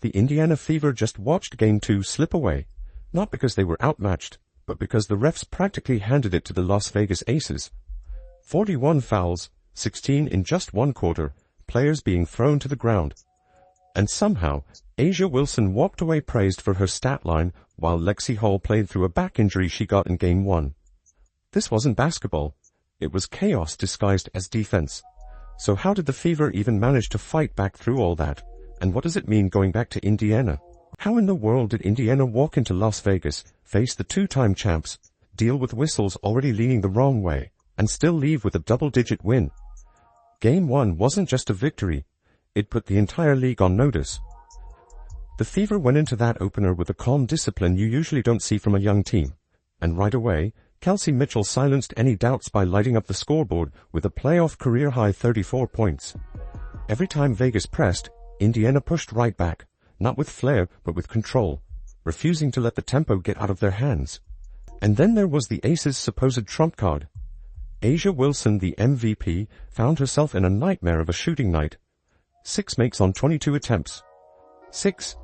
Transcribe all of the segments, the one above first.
The Indiana Fever just watched Game 2 slip away, not because they were outmatched, but because the refs practically handed it to the Las Vegas Aces. 41 fouls, 16 in just one quarter, players being thrown to the ground. And somehow, A'ja Wilson walked away praised for her stat line, while Lexie Hall played through a back injury she got in Game 1. This wasn't basketball. It was chaos disguised as defense. So how did the Fever even manage to fight back through all that? And what does it mean going back to Indiana? How in the world did Indiana walk into Las Vegas, face the two-time champs, deal with whistles already leaning the wrong way, and still leave with a double-digit win? Game 1 wasn't just a victory. It put the entire league on notice. The Fever went into that opener with a calm discipline you usually don't see from a young team. And right away, Kelsey Mitchell silenced any doubts by lighting up the scoreboard with a playoff career-high 34 points. Every time Vegas pressed, Indiana pushed right back, not with flair but with control, refusing to let the tempo get out of their hands. And then there was the Aces' supposed trump card. A'ja Wilson, the MVP, found herself in a nightmare of a shooting night. 6 makes on 22 attempts. 6.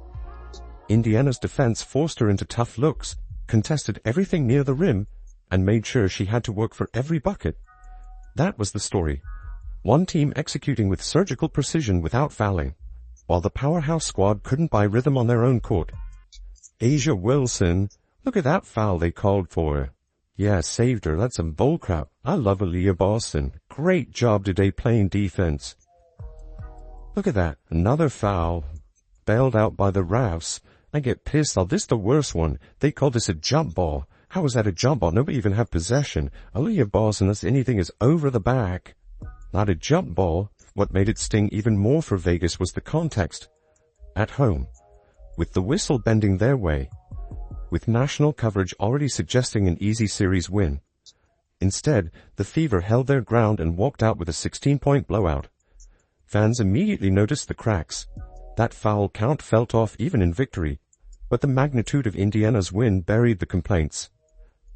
Indiana's defense forced her into tough looks, contested everything near the rim, and made sure she had to work for every bucket. That was the story. One team executing with surgical precision without fouling, while the powerhouse squad couldn't buy rhythm on their own court. A'ja Wilson, look at that foul they called for. Yeah, saved her. That's some bullcrap. I love Aaliyah Boston. Great job today playing defense. Look at that. Another foul. Bailed out by the refs. I get pissed. Oh, this is the worst one. They called this a jump ball. How is that a jump ball? Nobody even had possession. Aaliyah Boston, unless anything is over the back. Not a jump ball. What made it sting even more for Vegas was the context. At home. With the whistle bending their way. With national coverage already suggesting an easy series win. Instead, the Fever held their ground and walked out with a 16-point blowout. Fans immediately noticed the cracks. That foul count felt off even in victory, but the magnitude of Indiana's win buried the complaints.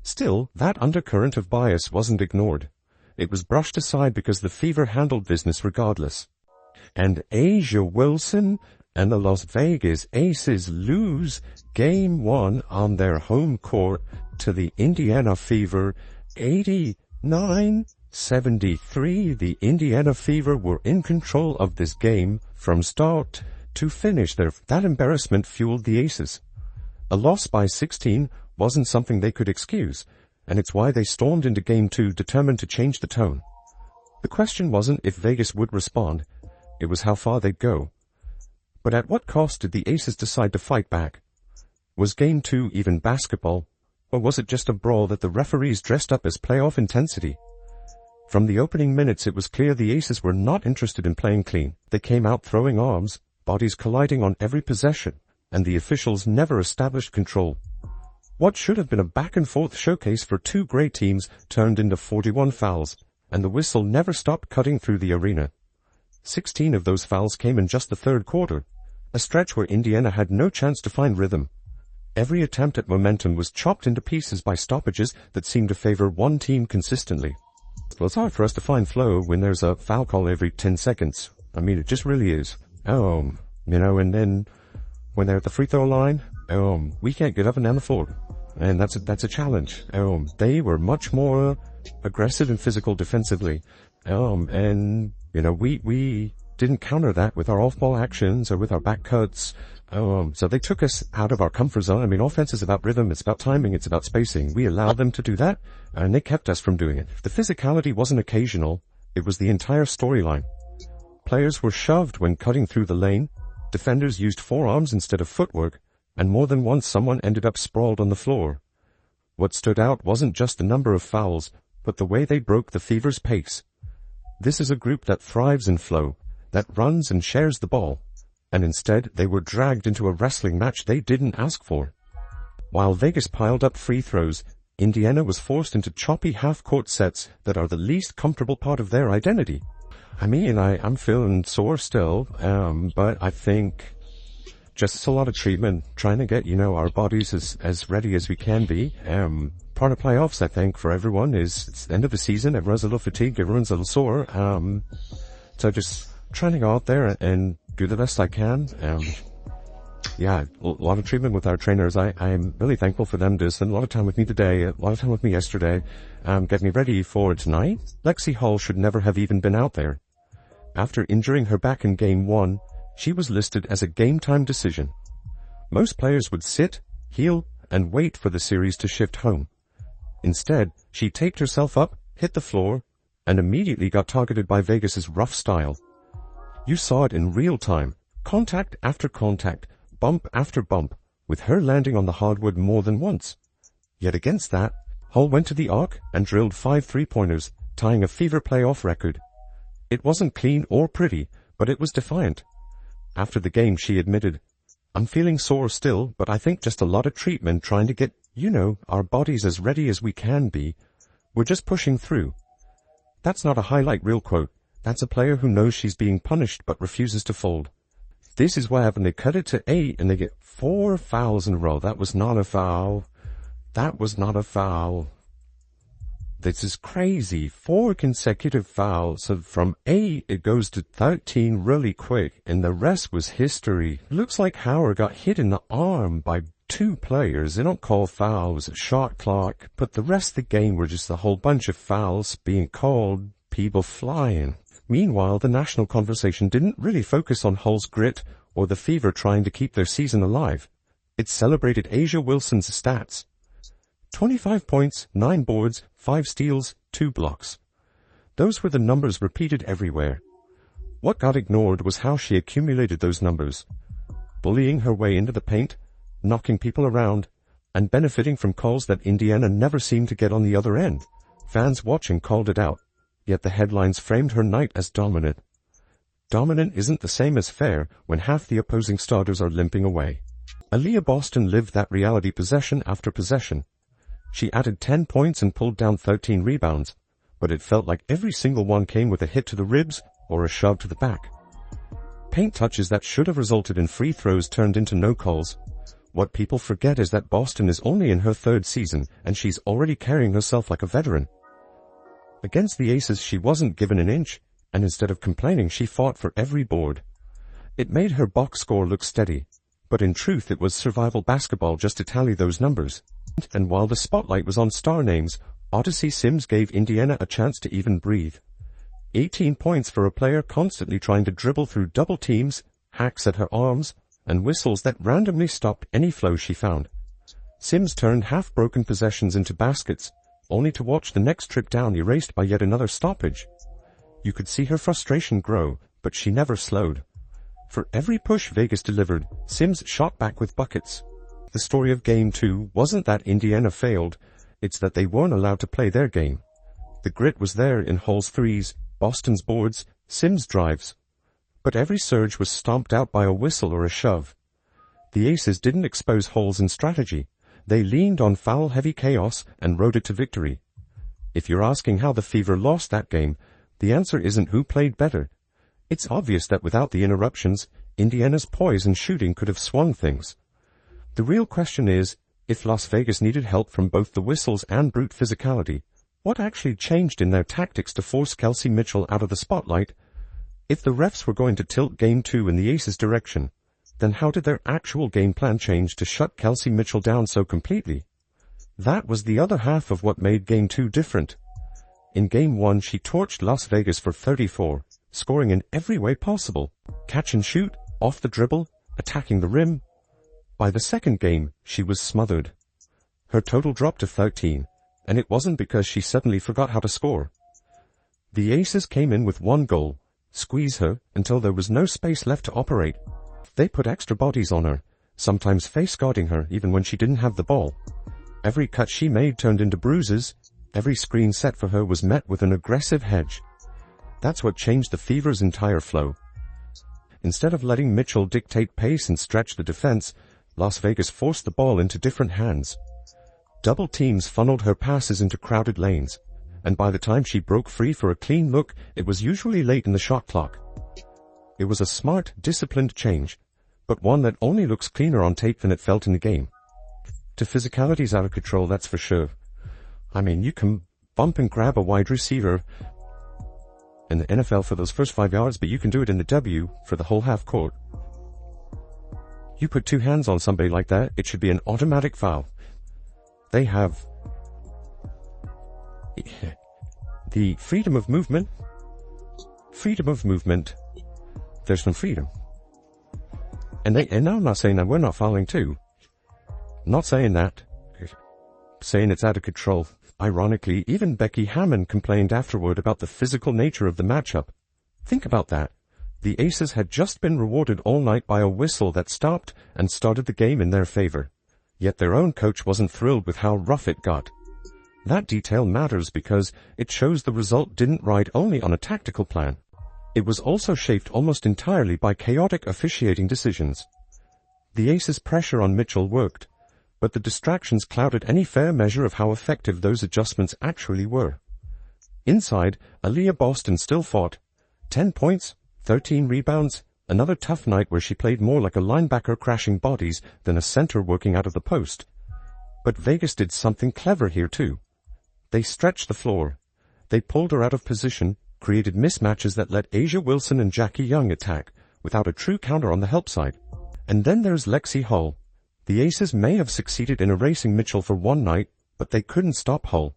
Still, that undercurrent of bias wasn't ignored. It was brushed aside because the Fever handled business regardless. And A'ja Wilson and the Las Vegas Aces lose Game 1 on their home court to the Indiana Fever, 89-73. The Indiana Fever were in control of this game from start to finish. That embarrassment fueled the Aces. A loss by 16 wasn't something they could excuse, and it's why they stormed into Game 2 determined to change the tone. The question wasn't if Vegas would respond, it was how far they'd go. But at what cost did the Aces decide to fight back? Was Game 2 even basketball, or was it just a brawl that the referees dressed up as playoff intensity? From the opening minutes it was clear the Aces were not interested in playing clean. They came out throwing arms, bodies colliding on every possession, and the officials never established control. What should have been a back-and-forth showcase for two great teams turned into 41 fouls, and the whistle never stopped cutting through the arena. 16 of those fouls came in just the third quarter, a stretch where Indiana had no chance to find rhythm. Every attempt at momentum was chopped into pieces by stoppages that seemed to favor one team consistently. Well, it's hard for us to find flow when there's a foul call every 10 seconds. I mean, it just really is. And then when they're at the free throw line, we can't get up and down the floor. And that's a challenge. They were much more aggressive and physical defensively. We didn't counter that with our off-ball actions or with our back cuts. So they took us out of our comfort zone. I mean, offense is about rhythm, it's about timing, it's about spacing. We allowed them to do that, and they kept us from doing it. The physicality wasn't occasional, it was the entire storyline. Players were shoved when cutting through the lane, defenders used forearms instead of footwork, and more than once someone ended up sprawled on the floor. What stood out wasn't just the number of fouls, but the way they broke the Fever's pace. This is a group that thrives in flow, that runs and shares the ball, and instead they were dragged into a wrestling match they didn't ask for. While Vegas piled up free throws, Indiana was forced into choppy half-court sets that are the least comfortable part of their identity. I mean, I'm feeling sore still, but I think just a lot of treatment, trying to get, our bodies as ready as we can be. Part of playoffs, I think, for everyone is it's the end of the season, everyone's a little fatigued, everyone's a little sore. So just trying to go out there and do the best I can. Yeah, a lot of treatment with our trainers. I'm really thankful for them to spend a lot of time with me today, a lot of time with me yesterday, get me ready for tonight. Lexie Hall should never have even been out there. After injuring her back in Game 1, she was listed as a game-time decision. Most players would sit, heal, and wait for the series to shift home. Instead, she taped herself up, hit the floor, and immediately got targeted by Vegas's rough style. You saw it in real time, contact after contact, bump after bump, with her landing on the hardwood more than once. Yet against that, Hull went to the arc and drilled 5 3-pointers, tying a Fever playoff record. It wasn't clean or pretty, but it was defiant. After the game, she admitted, "I'm feeling sore still, but I think just a lot of treatment trying to get, our bodies as ready as we can be. We're just pushing through." That's not a highlight reel quote. That's a player who knows she's being punished but refuses to fold. This is why when they cut it to 8 and they get 4 fouls in a row. That was not a foul. That was not a foul. This is crazy. 4 consecutive fouls. So from 8, it goes to 13 really quick, and the rest was history. Looks like Howard got hit in the arm by 2 players. They don't call fouls, shot clock, but the rest of the game were just a whole bunch of fouls being called, people flying. Meanwhile, the national conversation didn't really focus on Hull's grit or the Fever trying to keep their season alive. It celebrated Asia Wilson's stats. 25 points, 9 boards, 5 steals, 2 blocks. Those were the numbers repeated everywhere. What got ignored was how she accumulated those numbers. Bullying her way into the paint, knocking people around, and benefiting from calls that Indiana never seemed to get on the other end. Fans watching called it out, yet the headlines framed her night as dominant. Dominant isn't the same as fair when half the opposing starters are limping away. Aaliyah Boston lived that reality possession after possession. She added 10 points and pulled down 13 rebounds, but it felt like every single one came with a hit to the ribs or a shove to the back. Paint touches that should have resulted in free throws turned into no calls. What people forget is that Boston is only in her 3rd season, and she's already carrying herself like a veteran. Against the Aces, she wasn't given an inch, and instead of complaining, she fought for every board. It made her box score look steady, but in truth it was survival basketball just to tally those numbers. And while the spotlight was on star names, Odyssey Sims gave Indiana a chance to even breathe. 18 points for a player constantly trying to dribble through double teams, hacks at her arms, and whistles that randomly stopped any flow she found. Sims turned half-broken possessions into baskets, only to watch the next trip down erased by yet another stoppage. You could see her frustration grow, but she never slowed. For every push Vegas delivered, Sims shot back with buckets. The story of Game 2 wasn't that Indiana failed, it's that they weren't allowed to play their game. The grit was there in Hull's threes, Boston's boards, Sims' drives. But every surge was stomped out by a whistle or a shove. The Aces didn't expose holes in strategy. They leaned on foul-heavy chaos and rode it to victory. If you're asking how the Fever lost that game, the answer isn't who played better. It's obvious that without the interruptions, Indiana's poise and shooting could have swung things. The real question is, if Las Vegas needed help from both the whistles and brute physicality, what actually changed in their tactics to force Kelsey Mitchell out of the spotlight? If the refs were going to tilt Game 2 in the Aces' direction, then how did their actual game plan change to shut Kelsey Mitchell down so completely? That was the other half of what made Game 2 different. In Game 1, she torched Las Vegas for 34, scoring in every way possible. Catch and shoot, off the dribble, attacking the rim. By the second game, she was smothered. Her total dropped to 13, and it wasn't because she suddenly forgot how to score. The Aces came in with one goal, squeeze her until there was no space left to operate. They put extra bodies on her, sometimes face-guarding her even when she didn't have the ball. Every cut she made turned into bruises. Every screen set for her was met with an aggressive hedge. That's what changed the Fever's entire flow. Instead of letting Mitchell dictate pace and stretch the defense, Las Vegas forced the ball into different hands. Double teams funneled her passes into crowded lanes, and by the time she broke free for a clean look, it was usually late in the shot clock. It was a smart, disciplined change, but one that only looks cleaner on tape than it felt in the game. The physicality's out of control, that's for sure. I mean, you can bump and grab a wide receiver in the NFL for those first 5 yards, but you can do it in the W for the whole half court. You put two hands on somebody like that, it should be an automatic foul. They have the freedom of movement. There's no freedom. And I'm not saying that we're not fouling too. Not saying that. Saying it's out of control. Ironically, even Becky Hammon complained afterward about the physical nature of the matchup. Think about that. The Aces had just been rewarded all night by a whistle that stopped and started the game in their favor. Yet their own coach wasn't thrilled with how rough it got. That detail matters because it shows the result didn't ride only on a tactical plan. It was also shaped almost entirely by chaotic officiating decisions. The Aces' pressure on Mitchell worked, but the distractions clouded any fair measure of how effective those adjustments actually were. Inside, Aaliyah Boston still fought. 10 points, 13 rebounds, another tough night where she played more like a linebacker crashing bodies than a center working out of the post. But Vegas did something clever here too. They stretched the floor. They pulled her out of position, created mismatches that let Asia Wilson and Jackie Young attack, without a true counter on the help side. And then there's Lexie Hull. The Aces may have succeeded in erasing Mitchell for one night, but they couldn't stop Hull.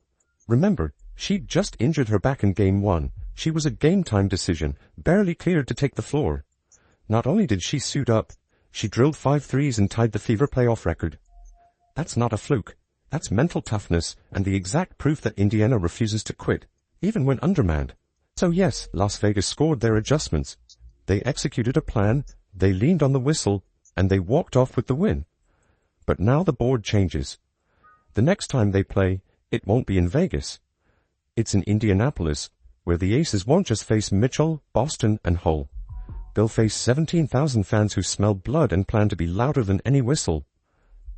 Remember, she'd just injured her back in Game 1. She was a game-time decision, barely cleared to take the floor. Not only did she suit up, she drilled 5 threes and tied the Fever playoff record. That's not a fluke. That's mental toughness and the exact proof that Indiana refuses to quit, even when undermanned. So yes, Las Vegas scored their adjustments. They executed a plan, they leaned on the whistle, and they walked off with the win. But now the board changes. The next time they play, it won't be in Vegas. It's in Indianapolis, where the Aces won't just face Mitchell, Boston, and Hull. They'll face 17,000 fans who smell blood and plan to be louder than any whistle.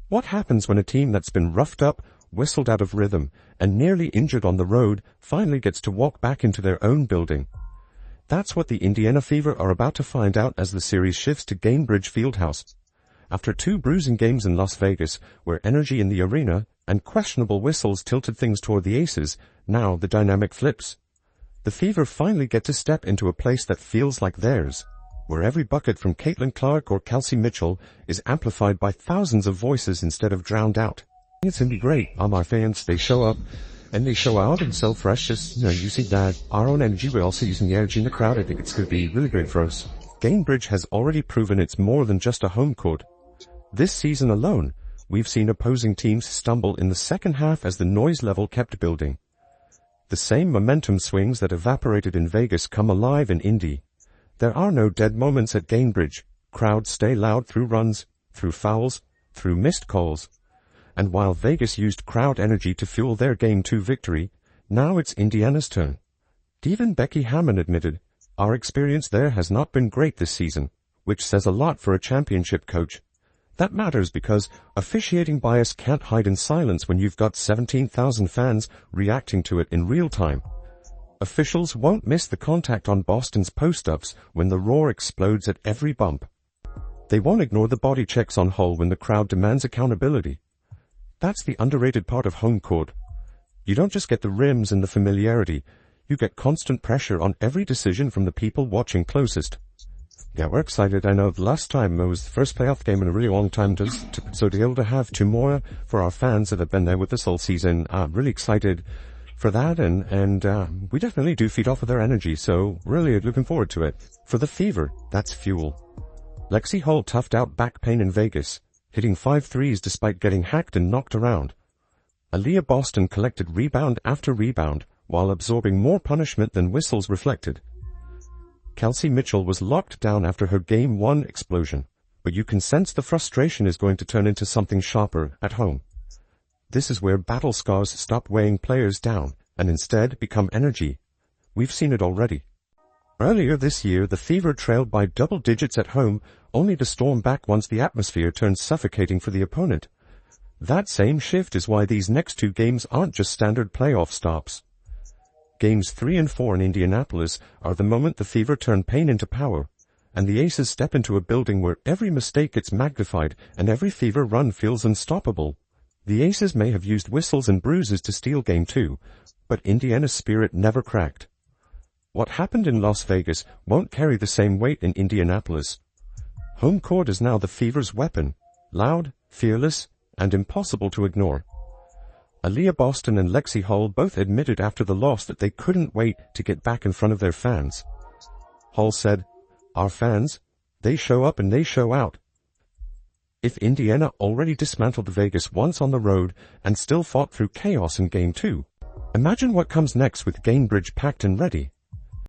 What happens when a team that's been roughed up, whistled out of rhythm, and nearly injured on the road finally gets to walk back into their own building? That's what the Indiana Fever are about to find out as the series shifts to Gainbridge Fieldhouse. After 2 bruising games in Las Vegas, where energy in the arena and questionable whistles tilted things toward the Aces, now the dynamic flips. The Fever finally get to step into a place that feels like theirs, where every bucket from Caitlin Clark or Kelsey Mitchell is amplified by thousands of voices instead of drowned out. It's gonna be great. All my fans, they show up, and they show out and so fresh, just, using that, our own energy, we're also using the energy in the crowd. I think it's gonna be really great for us. Gainbridge has already proven it's more than just a home court. This season alone, we've seen opposing teams stumble in the second half as the noise level kept building. The same momentum swings that evaporated in Vegas come alive in Indy. There are no dead moments at Gainbridge. Crowds stay loud through runs, through fouls, through missed calls. And while Vegas used crowd energy to fuel their Game 2 victory, now it's Indiana's turn. Even Becky Hammon admitted, our experience there has not been great this season, which says a lot for a championship coach. That matters because officiating bias can't hide in silence when you've got 17,000 fans reacting to it in real time. Officials won't miss the contact on Boston's post-ups when the roar explodes at every bump. They won't ignore the body checks on Hull when the crowd demands accountability. That's the underrated part of home court. You don't just get the rims and the familiarity, you get constant pressure on every decision from the people watching closest. Yeah, we're excited. I know the last time it was the first playoff game in a really long time, so to be able to have 2 more for our fans that have been there with us all season, really excited for that, and we definitely do feed off of their energy, so really looking forward to it. For the Fever, that's fuel. Lexie Hull toughed out back pain in Vegas, hitting 5 threes despite getting hacked and knocked around. Aaliyah Boston collected rebound after rebound, while absorbing more punishment than whistles reflected. Kelsey Mitchell was locked down after her Game 1 explosion, but you can sense the frustration is going to turn into something sharper at home. This is where battle scars stop weighing players down and instead become energy. We've seen it already. Earlier this year, the Fever trailed by double digits at home, only to storm back once the atmosphere turned suffocating for the opponent. That same shift is why these next 2 games aren't just standard playoff stops. Games 3 and 4 in Indianapolis are the moment the Fever turn pain into power, and the Aces step into a building where every mistake gets magnified and every Fever run feels unstoppable. The Aces may have used whistles and bruises to steal Game 2, but Indiana's spirit never cracked. What happened in Las Vegas won't carry the same weight in Indianapolis. Home court is now the Fever's weapon, loud, fearless, and impossible to ignore. Aaliyah Boston and Lexie Hull both admitted after the loss that they couldn't wait to get back in front of their fans. Hull said, "Our fans, they show up and they show out." If Indiana already dismantled Vegas once on the road and still fought through chaos in Game 2, imagine what comes next with Gainbridge packed and ready.